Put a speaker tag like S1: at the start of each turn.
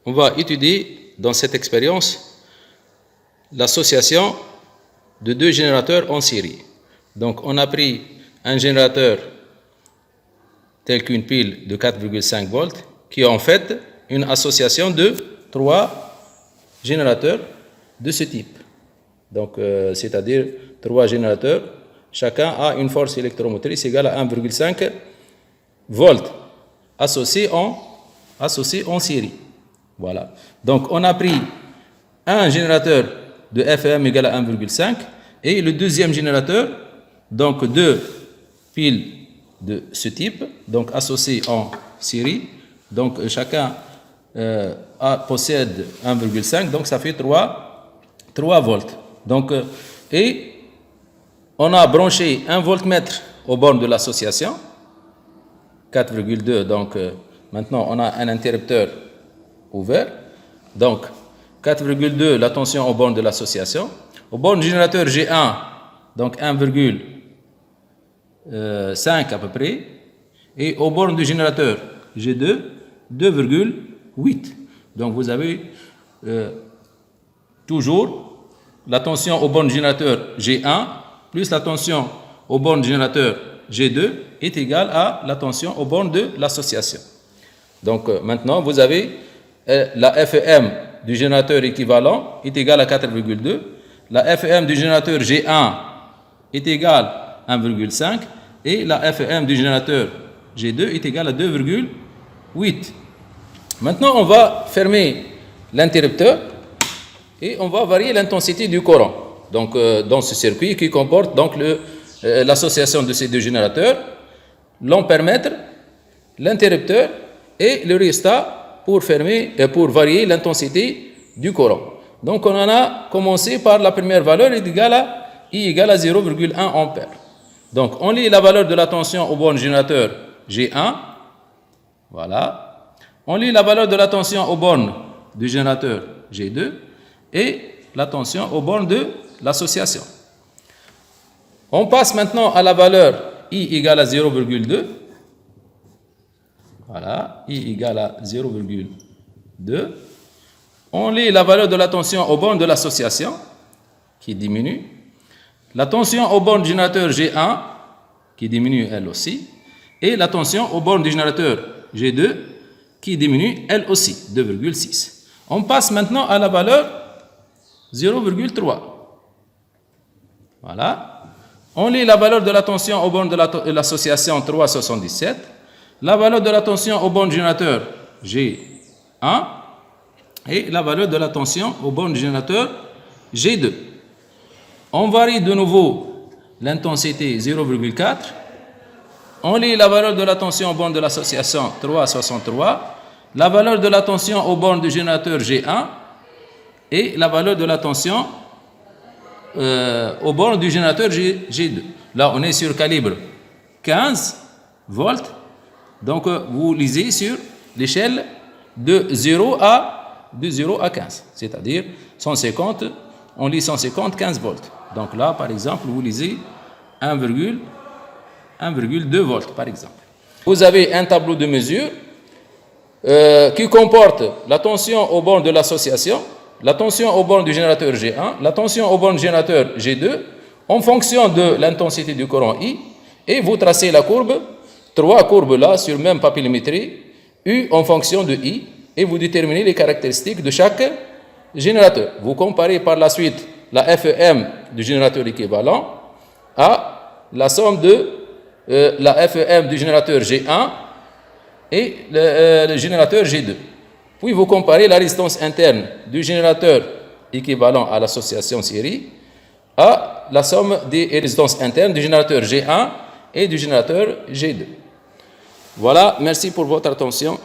S1: on va étudier dans cette expérience l'association de deux générateurs en série. Donc, on a pris un générateur tel qu'une pile de 4,5 volts qui est en fait une association de trois générateurs de ce type. Donc, c'est-à-dire trois générateurs, chacun a une force électromotrice égale à 1,5 volts associés en série. Voilà. Donc, on a pris un générateur de FEM égale à 1,5 et le deuxième générateur, donc deux piles de ce type, donc associés en série. Donc, chacun possède 1,5, donc ça fait 3 volts. Donc, et on a branché un voltmètre aux bornes de l'association, 4,2, donc maintenant on a un interrupteur ouvert, donc 4,2 la tension aux bornes de l'association. Aux bornes du générateur G1, donc 1,5 à peu près, et aux bornes du générateur G2, 2,8. Donc vous avez toujours la tension aux bornes du générateur G1 plus la tension aux bornes du générateur G2 est égale à la tension aux bornes de l'association. Donc maintenant, vous avez la FEM du générateur équivalent est égale à 4,2. La FEM du générateur G1 est égale à 1,5. Et la FEM du générateur G2 est égale à 2,8. Maintenant, on va fermer l'interrupteur et on va varier l'intensité du courant. Donc, dans ce circuit qui comporte donc l'association de ces deux générateurs, l'ampèremètre, l'interrupteur et le rhéostat pour varier l'intensité du courant. Donc, on en a commencé par la première valeur I égale à 0,1 ampère. Donc, on lit la valeur de la tension au borne générateur G1. Voilà. On lit la valeur de la tension aux bornes du générateur G2 et la tension aux bornes de l'association. On passe maintenant à la valeur I égale à 0,2. Voilà, I égale à 0,2. On lit la valeur de la tension aux bornes de l'association qui diminue. La tension aux bornes du générateur G1 qui diminue elle aussi. Et la tension aux bornes du générateur G2 qui diminue elle aussi, 2,6. On passe maintenant à la valeur 0,3. Voilà. On lit la valeur de la tension aux bornes de l'association 3,77. La valeur de la tension aux bornes du générateur G1 et la valeur de la tension aux bornes du générateur G2. On varie de nouveau l'intensité 0,4. On lit la valeur de la tension aux bornes de l'association 3,63. La valeur de la tension aux bornes du générateur G1 et la valeur de la tension aux bornes du générateur G2. Là, on est sur calibre 15 volts. Donc, vous lisez sur l'échelle de 0 à 15. C'est-à-dire 150, on lit 150, 15 volts. Donc là, par exemple, vous lisez 1,2 volts, par exemple. Vous avez un tableau de mesure qui comporte la tension aux bornes de l'association, la tension aux bornes du générateur G1, la tension aux bornes du générateur G2, en fonction de l'intensité du courant I, et vous tracez la courbe, trois courbes là, sur le même papillométrie, U en fonction de I, et vous déterminez les caractéristiques de chaque générateur. Vous comparez par la suite la FEM du générateur équivalent à la somme de la FEM du générateur G1 et le générateur G2. Puis vous comparez la résistance interne du générateur équivalent à l'association série à la somme des résistances internes du générateur G1 et du générateur G2. Voilà, merci pour votre attention.